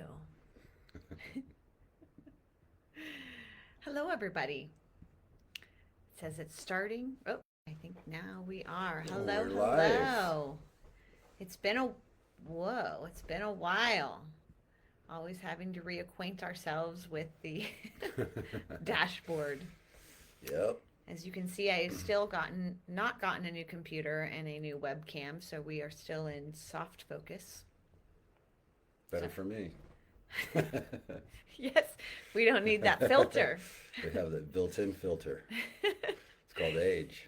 you. Hello, everybody. It says it's starting. Oh, I think now we are. Hello, We're live. hello. It's been a whoa. It's been a while. Always having to reacquaint ourselves with the dashboard. Yep. As you can see, I still gotten not gotten a new computer and a new webcam, so we are still in soft focus. So Better for me. We yes, we don't need that filter. have that built-in filter. It's called age.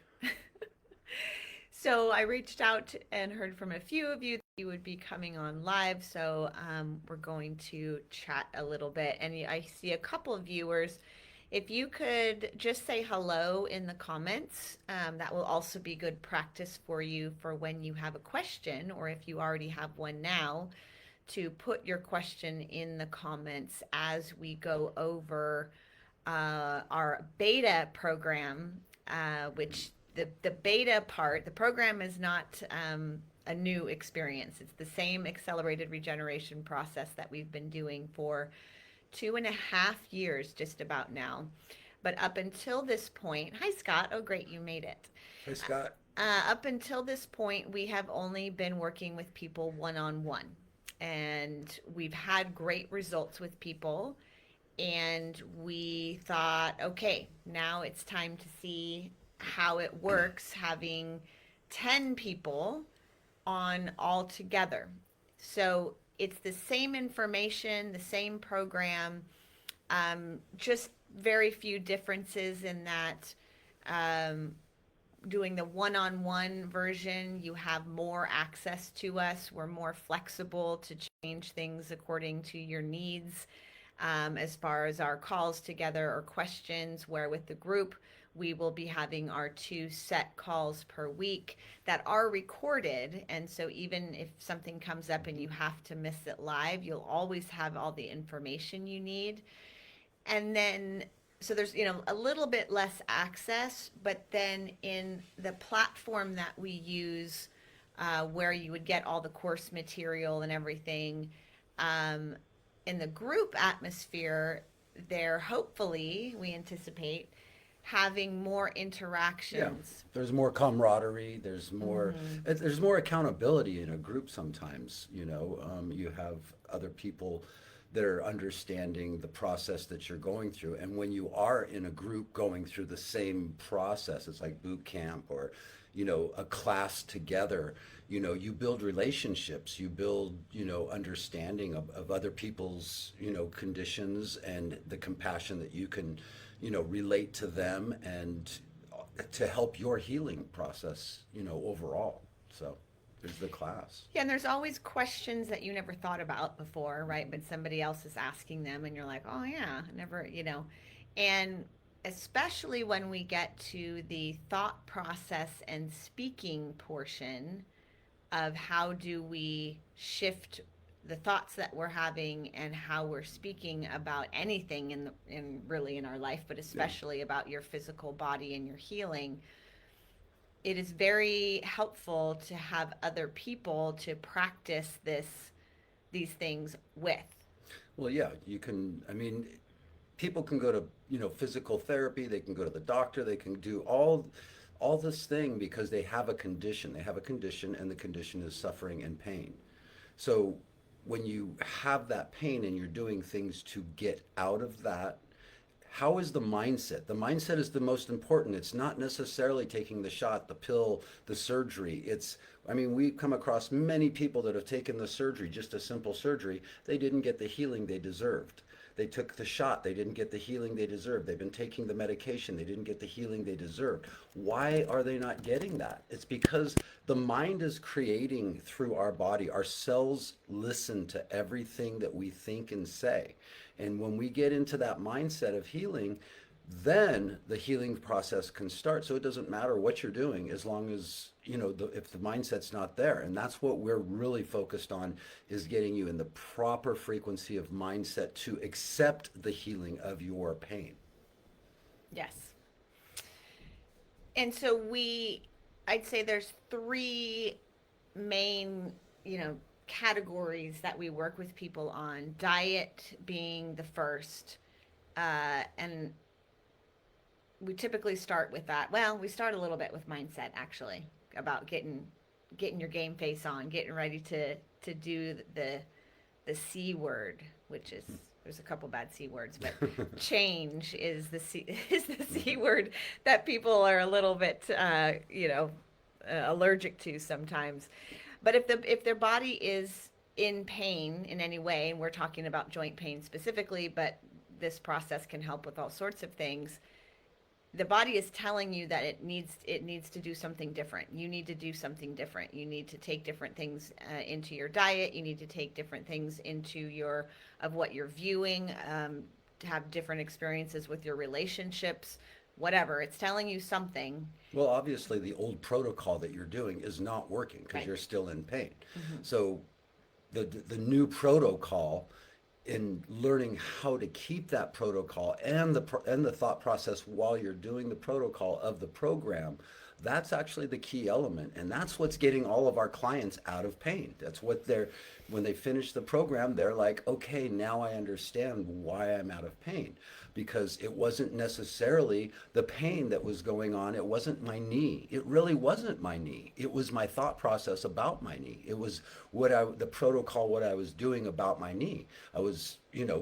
So I reached out and heard from a few of you that you would be coming on live. So we're going to chat a little bit. And I see a couple of viewers. If you could just say hello in the comments, that will also be good practice for you for when you have a question, or if you already have one now, to put your question in the comments as we go over our beta program, which the beta part, the program is not a new experience. It's the same accelerated regeneration process that we've been doing for 2.5 years, just about now. But up until this point, hi Scott, oh great, you made it. Hey, Scott. Up until this point, we have only been working with people one on one. And we've had great results with people, and we thought, okay, now it's time to see how it works having 10 people on all together. So it's the same information, the same program, just very few differences in that doing the one on one version, you have more access to us. We're more flexible to change things according to your needs, as far as our calls together or questions, where with the group, we will be having our two set calls per week that are recorded. And so even if something comes up and you have to miss it live, you'll always have all the information you need. And then so there's a little bit less access, but then in the platform that we use, where you would get all the course material and everything, um, in the group atmosphere, there hopefully we anticipate having more Yeah. interactions. There's more camaraderie. Mm-hmm. There's more accountability in a group sometimes. You have other people that are understanding the process that you're going through. And when you are in a group going through the same process, it's like boot camp or, a class together, you build relationships, you build, understanding of other people's, conditions and the compassion that you can, relate to them and to help your healing process, overall. So there's the class. Yeah, and there's always questions that you never thought about before, right? But somebody else is asking them, and you're like, oh, yeah, never. And especially when we get to the thought process and speaking portion of how do we shift the thoughts that we're having and how we're speaking about anything in really in our life, but Yeah. especially about your physical body and your healing, it is very helpful to have other people to practice these things with. Well, yeah, people can go to, physical therapy, they can go to the doctor, they can do all this thing because they have a condition. They have a condition and the condition is suffering and pain. So when you have that pain and you're doing things to get out of that, how is the mindset? The mindset is the most important. It's not necessarily taking the shot, the pill, the surgery. We've come across many people that have taken the surgery, just a simple surgery. They didn't get the healing they deserved. They took the shot, they didn't get the healing they deserved. They've been taking the medication, they didn't get the healing they deserved. Why are they not getting that? It's because the mind is creating through our body. Our cells listen to everything that we think and say. And when we get into that mindset of healing, then the healing process can start. So it doesn't matter what you're doing as long as, if the mindset's not there. And that's what we're really focused on, is getting you in the proper frequency of mindset to accept the healing of your pain. Yes. And so I'd say there's three main, categories that we work with people on, diet being the first. And we typically start with that. Well, we start a little bit with mindset actually, about getting your game face on, getting ready to do the C word, which is, there's a couple bad C words, but change is the C is the C word that people are a little bit allergic to sometimes. But if their body is in pain in any way, and we're talking about joint pain specifically, but this process can help with all sorts of things, the body is telling you that it needs to do something different. You need to do something different. You need to take different things into your diet. You need to take different things into your of what you're viewing. To have different experiences with your relationships. Whatever, it's telling you something. Well, obviously, the old protocol that you're doing is not working because Right. you're still in pain. So the new protocol, in learning how to keep that protocol and the thought process while you're doing the protocol of the program, that's actually the key element, and that's what's getting all of our clients out of pain. That's what they're when they finish the program, they're like, okay, now I understand why I'm out of pain, because it wasn't necessarily the pain that was going on. It wasn't my knee. It really wasn't my knee. It was my thought process about my knee. It was the protocol, what I was doing about my knee. I was,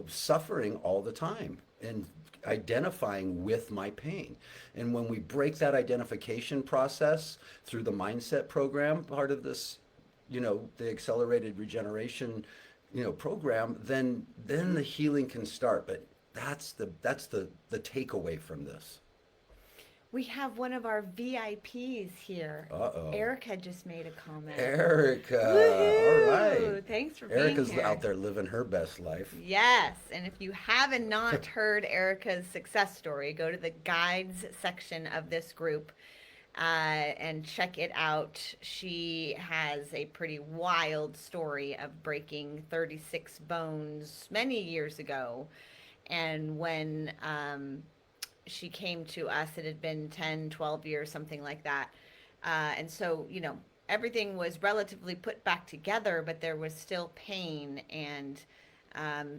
suffering all the time and identifying with my pain. And when we break that identification process through the mindset program, part of this, the accelerated regeneration, program, then the healing can start. But that's the takeaway from this. We have one of our VIPs here. Uh-oh. Erica just made a comment. Erica. Woohoo! All right. Thanks for being Erica's here. out there living her best life. Yes, and if you have not heard Erica's success story, go to the guides section of this group and check it out. She has a pretty wild story of breaking 36 bones many years ago. And when she came to us, it had been 10, 12 years, something like that. And so, everything was relatively put back together, but there was still pain and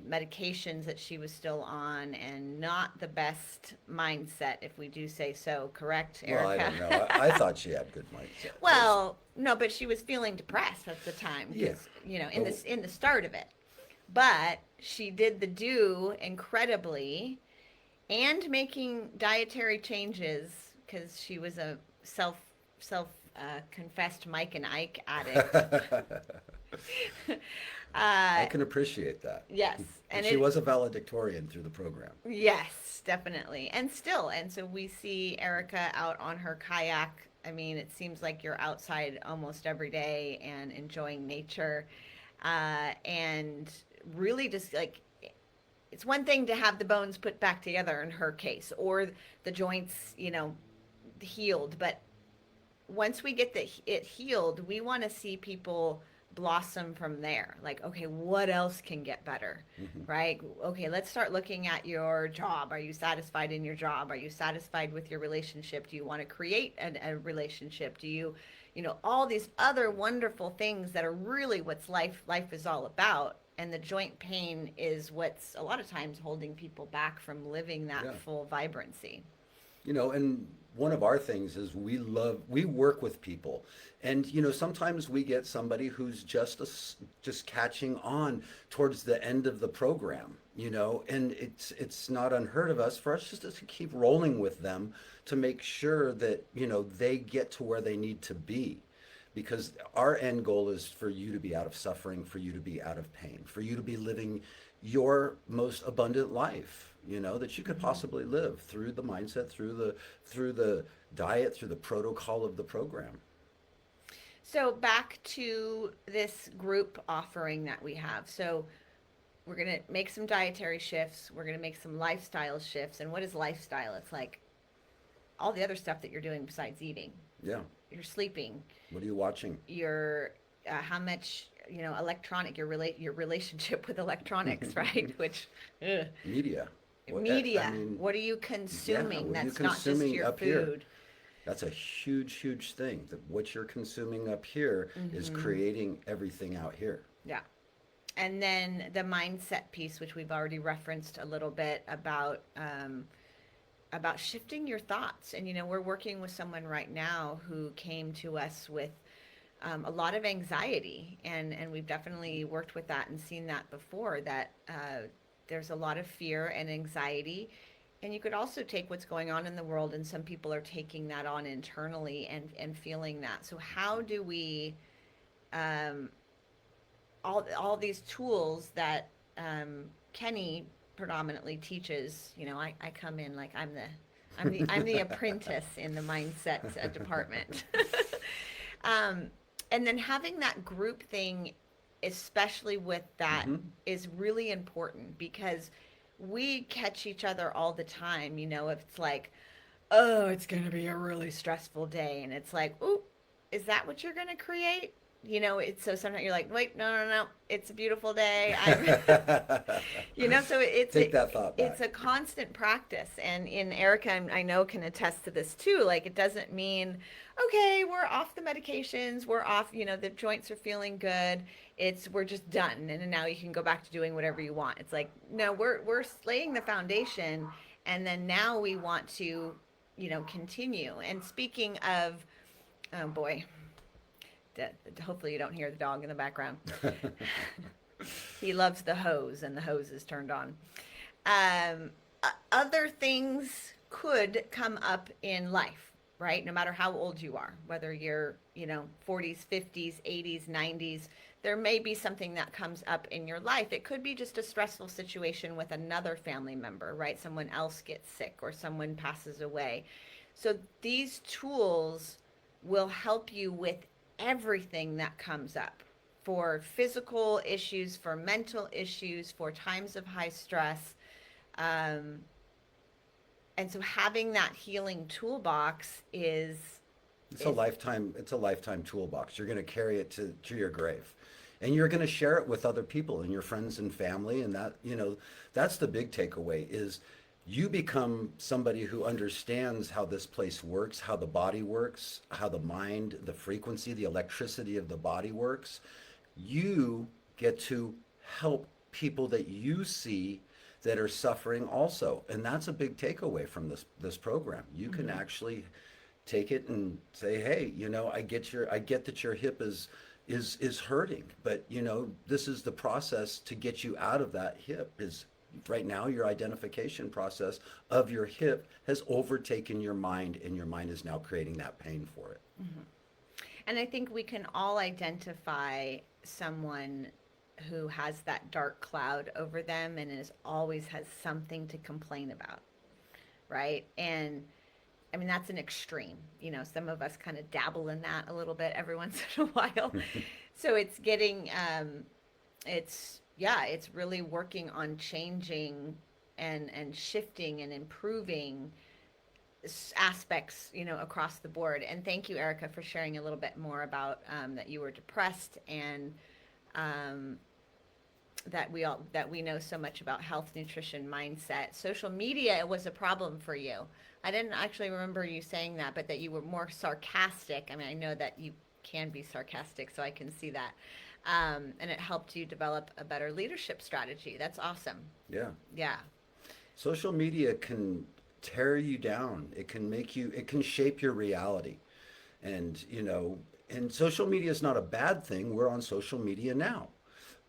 medications that she was still on, and not the best mindset, if we do say so. Correct, Erica? Well, I don't know. I thought she had good mindset. Well, no, but she was feeling depressed at the time. Yeah. In the start of it. But she did the do incredibly, and making dietary changes, because she was a self confessed Mike and Ike addict. I can appreciate that. Yes, And she was a valedictorian through the program. Yes, definitely. And so we see Erica out on her kayak. I mean, it seems like you're outside almost every day and enjoying nature. And really just like, it's one thing to have the bones put back together in her case, or the joints, healed. But once we get it healed, we want to see people blossom from there. Like, okay, what else can get better, right? Okay, let's start looking at your job. Are you satisfied in your job? Are you satisfied with your relationship? Do you want to create a relationship? Do you, all these other wonderful things that are really what's life is all about. And the joint pain is what's a lot of times holding people back from living that full vibrancy. And one of our things is we work with people, and sometimes we get somebody who's just catching on towards the end of the program, and it's not unheard of for us just to keep rolling with them to make sure that they get to where they need to be. Because our end goal is for you to be out of suffering, for you to be out of pain, for you to be living your most abundant life, that you could possibly live through the mindset, through the diet, through the protocol of the program. So back to this group offering that we have. So we're going to make some dietary shifts. We're going to make some lifestyle shifts. And what is lifestyle? It's like all the other stuff that you're doing besides eating. Yeah. You're sleeping. What are you watching? Your how much electronic your relationship with electronics, right? Which media. What are you consuming? What are you That's not just your up food. Here? That's a huge thing. That what you're consuming up here is creating everything out here. Yeah. And then the mindset piece, which we've already referenced a little bit about shifting your thoughts. And we're working with someone right now who came to us with a lot of anxiety, and we've definitely worked with that and seen that before. That there's a lot of fear and anxiety, and you could also take what's going on in the world, and some people are taking that on internally and feeling that. So how do we um, all these tools that Kenny predominantly teaches. I come in like I'm the apprentice in the mindset department. um, and then having that group thing, especially with that, Hmm. is really important because we catch each other all the time. If it's like, oh, it's going to be a really stressful day. And it's like, ooh, is that what you're going to create? It's so sometimes you're like, wait, no, no, no, it's a beautiful day. So Take that thought it's back. a constant practice. And in Erica, I know can attest to this too. Like, it doesn't mean, okay, we're off the medications, we're off, the joints are feeling good. We're just done. And now you can go back to doing whatever you want. It's like, no, we're laying the foundation. And then now we want to continue. And speaking of, oh boy, hopefully you don't hear the dog in the background. He loves the hose, and the hose is turned on. Other things could come up in life, right? No matter how old you are, whether you're 40s, 50s, 80s, 90s, there may be something that comes up in your life. It could be just a stressful situation with another family member, right? Someone else gets sick or someone passes away. So these tools will help you with everything that comes up, for physical issues, for mental issues, for times of high stress. Um, and so having that healing toolbox is It's a lifetime toolbox. You're going to carry it to your grave. And you're going to share it with other people and your friends and family. And that's the big takeaway is you become somebody who understands how this place works, how the body works, how the mind, the frequency, the electricity of the body works. You get to help people that you see that are suffering also. And that's a big takeaway from this program. You can mm-hmm. actually take it and say, hey, I get that your hip is hurting, but this is the process to get you out of that hip. Is right now your identification process of your hip has overtaken your mind, and your mind is now creating that pain for it. Mm-hmm. And I think we can all identify someone who has that dark cloud over them and always has something to complain about, right? And I mean, that's an extreme. Some of us kind of dabble in that a little bit every once in a while. So it's getting, yeah, it's really working on changing and shifting and improving aspects, across the board. And thank you, Erica, for sharing a little bit more about that you were depressed, and um, that we know so much about health, nutrition, mindset. Social media, it was a problem for you. I didn't actually remember you saying that, but that you were more sarcastic. I mean, I know that you can be sarcastic, so I can see that. And it helped you develop a better leadership strategy. That's awesome. Yeah. Yeah. Social media can tear you down. It can shape your reality. And, and social media is not a bad thing. We're on social media now.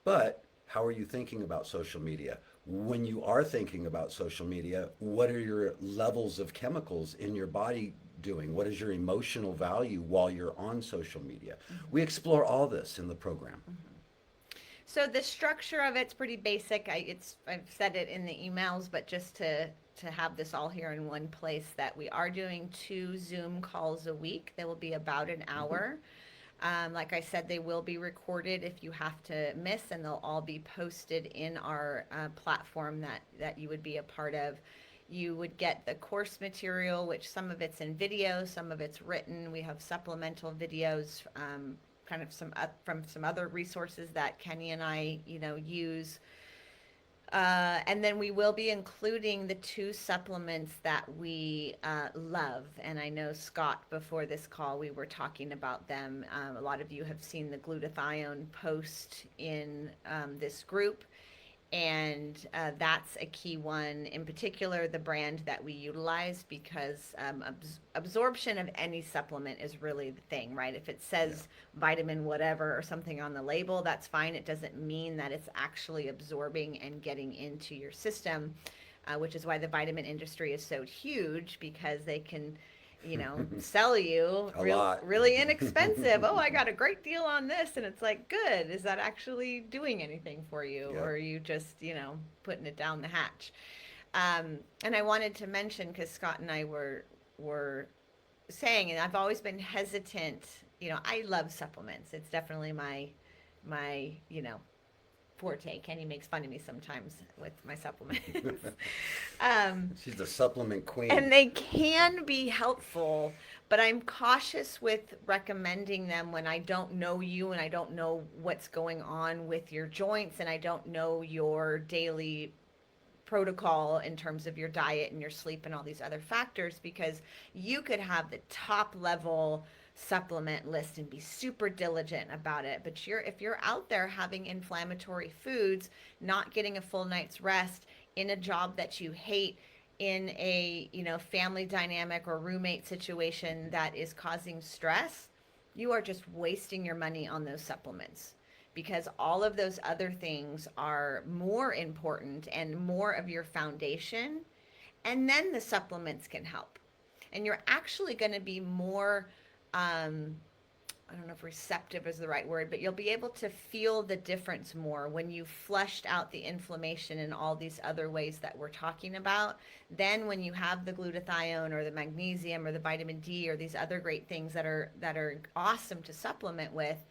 But how are you thinking about social media? When you are thinking about social media, what are your levels of chemicals in your body doing? What is your emotional value while you're on social media? Mm-hmm. We explore all this in the program. Mm-hmm. So the structure of it's pretty basic. I've said it in the emails, but just to have this all here in one place, that we are doing 2 Zoom calls a week. They will be about an Mm-hmm. hour. Like I said, they will be recorded if you have to miss, and they'll all be posted in our platform that you would be a part of. You would get the course material, which some of it's in video, some of it's written. We have supplemental videos, kind of from some other resources that Kenny and I, use. And then we will be including the two supplements that we love. And I know, Scott, before this call, we were talking about them. A lot of you have seen the glutathione post in this group. And that's a key one, in particular, the brand that we utilize, because absorption of any supplement is really the thing, right? If it says vitamin whatever or something on the label, that's fine. It doesn't mean that it's actually absorbing and getting into your system, which is why the vitamin industry is so huge, because they can, sell you A lot. really inexpensive. Oh, I got a great deal on this. And it's like, good. Is that actually doing anything for you? Or Yep. are you just, putting it down the hatch? And I wanted to mention, because Scott and I were saying, and I've always been hesitant, I love supplements. It's definitely my, forte. Kenny makes fun of me sometimes with my supplements. She's the supplement queen. And they can be helpful, but I'm cautious with recommending them when I don't know you and I don't know what's going on with your joints and I don't know your daily protocol in terms of your diet and your sleep and all these other factors, because you could have the top level supplement list and be super diligent about it, but if you're out there having inflammatory foods, not getting a full night's rest, in a job that you hate, in a family dynamic or roommate situation that is causing stress, you are just wasting your money on those supplements, because all of those other things are more important and more of your foundation, and then the supplements can help, and you're actually going to be more I don't know if receptive is the right word, but you'll be able to feel the difference more when you've flushed out the inflammation in all these other ways that we're talking about. Then when you have the glutathione or the magnesium or the vitamin D or these other great things that are awesome to supplement with,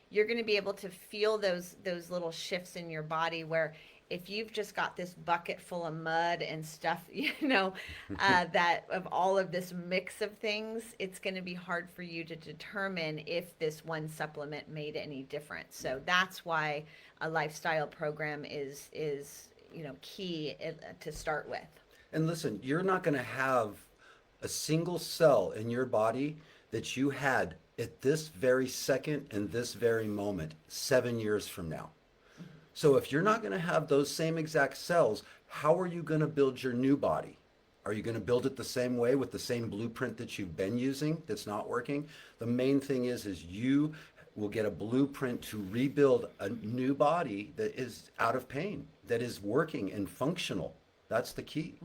you're going to be able to feel those little shifts in your body, where if you've just got this bucket full of mud and stuff, that of all of this mix of things, it's going to be hard for you to determine if this one supplement made any difference. So that's why a lifestyle program is key to start with. And listen, you're not going to have a single cell in your body that you had at this very second and this very moment 7 years from now. So if you're not going to have those same exact cells, how are you going to build your new body? Are you going to build it the same way with the same blueprint that you've been using that's not working? The main thing is you will get a blueprint to rebuild a new body that is out of pain, that is working and functional. That's the key.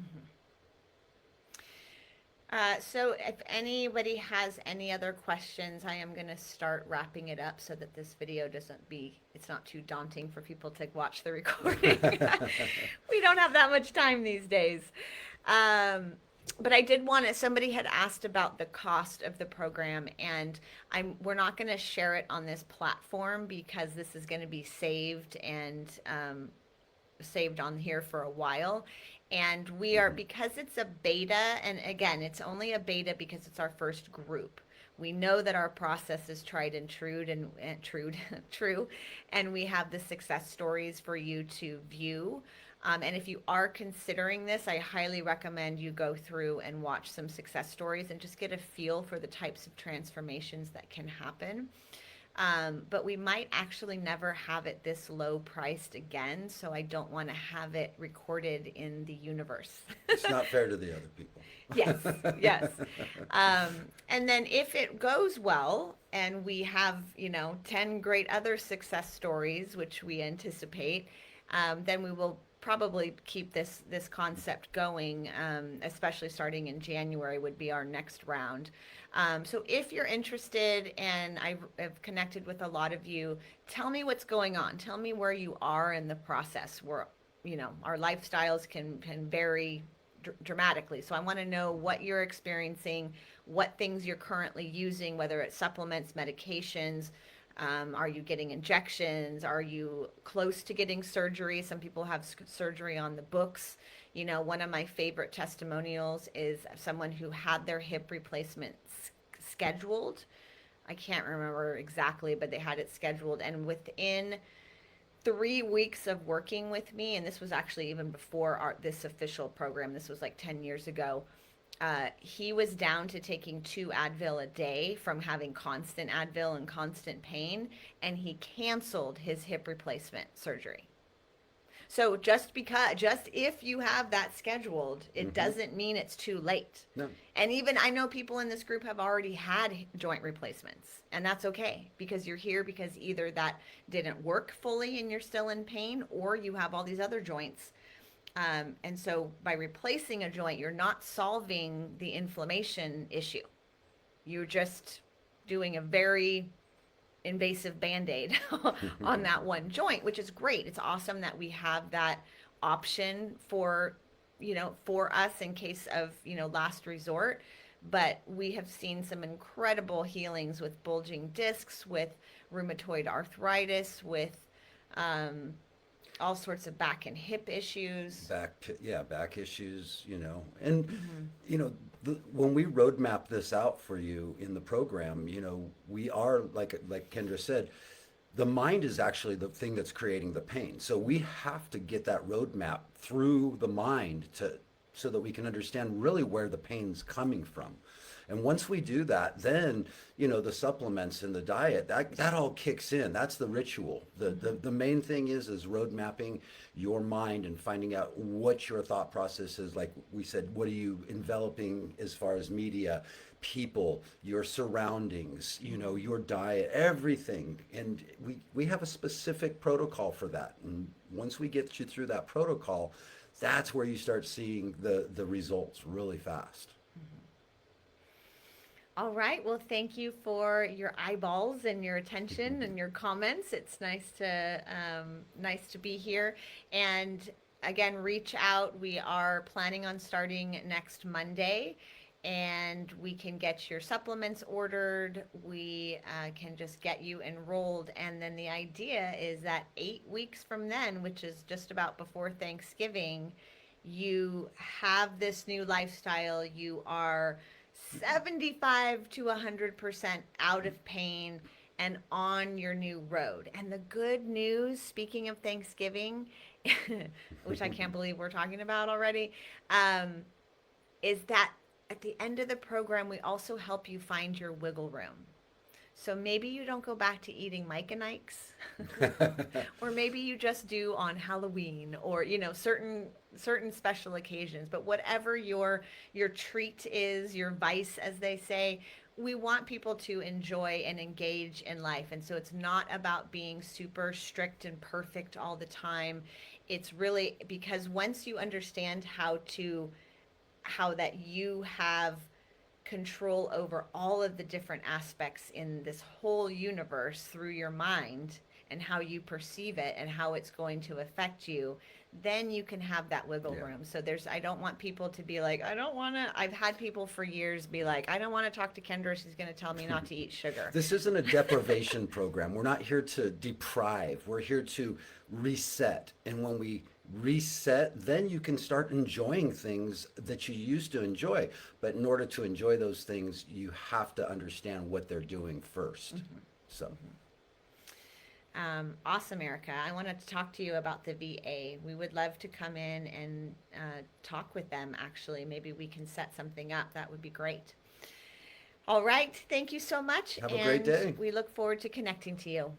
So if anybody has any other questions, I am going to start wrapping it up so that this video it's not too daunting for people to watch the recording. We don't have that much time these days. But I did somebody had asked about the cost of the program, and we're not going to share it on this platform because this is going to be saved and saved on here for a while. And we are, because it's a beta, and again, it's only a beta because it's our first group. We know that our process is tried and true, true, and we have the success stories for you to view. And if you are considering this, I highly recommend you go through and watch some success stories and just get a feel for the types of transformations that can happen. But we might actually never have it this low priced again, so I don't want to have it recorded in the universe. It's not fair to the other people. Yes, yes. And then if it goes well and we have, 10 great other success stories, which we anticipate, then we will probably keep this concept going, especially starting in January would be our next round. So if you're interested, and I've connected with a lot of you, tell me what's going on. Tell me where you are in the process. Where, our lifestyles can vary dramatically. So I want to know what you're experiencing, what things you're currently using, whether it's supplements, medications. Are you getting injections? Are you close to getting surgery? Some people have surgery on the books. One of my favorite testimonials is someone who had their hip replacement scheduled. I can't remember exactly, but they had it scheduled. And within 3 weeks of working with me, and this was actually even before this official program. This was like 10 years ago. He was down to taking 2 Advil a day from having constant Advil and constant pain, and he canceled his hip replacement surgery. So just if you have that scheduled, it Mm-hmm. doesn't mean it's too late. No. And even I know people in this group have already had joint replacements, and that's okay because you're here because either that didn't work fully and you're still in pain, or you have all these other joints. And so by replacing a joint, you're not solving the inflammation issue. You're just doing a very invasive band-aid on that one joint, which is great. It's awesome that we have that option for, for us in case of, last resort. But we have seen some incredible healings with bulging discs, with rheumatoid arthritis, with um, all sorts of back and hip issues. Back issues, and Mm-hmm. when we roadmap this out for you in the program, we are like Kendra said, the mind is actually the thing that's creating the pain. So we have to get that roadmap through the mind to so that we can understand really where the pain's coming from. And once we do that, then the supplements and the diet that all kicks in. That's the ritual. The main thing is road mapping your mind and finding out what your thought process is. Like we said, what are you enveloping as far as media, people, your surroundings, your diet, everything. And we have a specific protocol for that. And once we get you through that protocol, that's where you start seeing the results really fast. All right. Well, thank you for your eyeballs and your attention and your comments. It's nice to be here. And again, reach out. We are planning on starting next Monday, and we can get your supplements ordered. We can just get you enrolled, and then the idea is that 8 weeks from then, which is just about before Thanksgiving, you have this new lifestyle. You are 75 to 100% out of pain and on your new road. And the good news, speaking of Thanksgiving, which I can't believe we're talking about already, is that at the end of the program, we also help you find your wiggle room. So maybe you don't go back to eating Mike and Ike's, or maybe you just do on Halloween, or certain special occasions. But whatever your treat is, your vice, as they say, we want people to enjoy and engage in life. And so it's not about being super strict and perfect all the time. It's really because once you understand how that you have control over all of the different aspects in this whole universe through your mind and how you perceive it and how it's going to affect you, then you can have that wiggle Yeah. room. So I don't want people to be like, I don't want to, I've had people for years be like, I don't want to talk to Kendra. She's going to tell me not to eat sugar. This isn't a deprivation program. We're not here to deprive. We're here to reset. And when we reset, then you can start enjoying things that you used to enjoy. But in order to enjoy those things, you have to understand what they're doing 1st. So. Awesome, Erica. I wanted to talk to you about the VA. We would love to come in and talk with them, actually. Maybe we can set something up. That would be great. All right. Thank you so much. Have a great day. We look forward to connecting to you.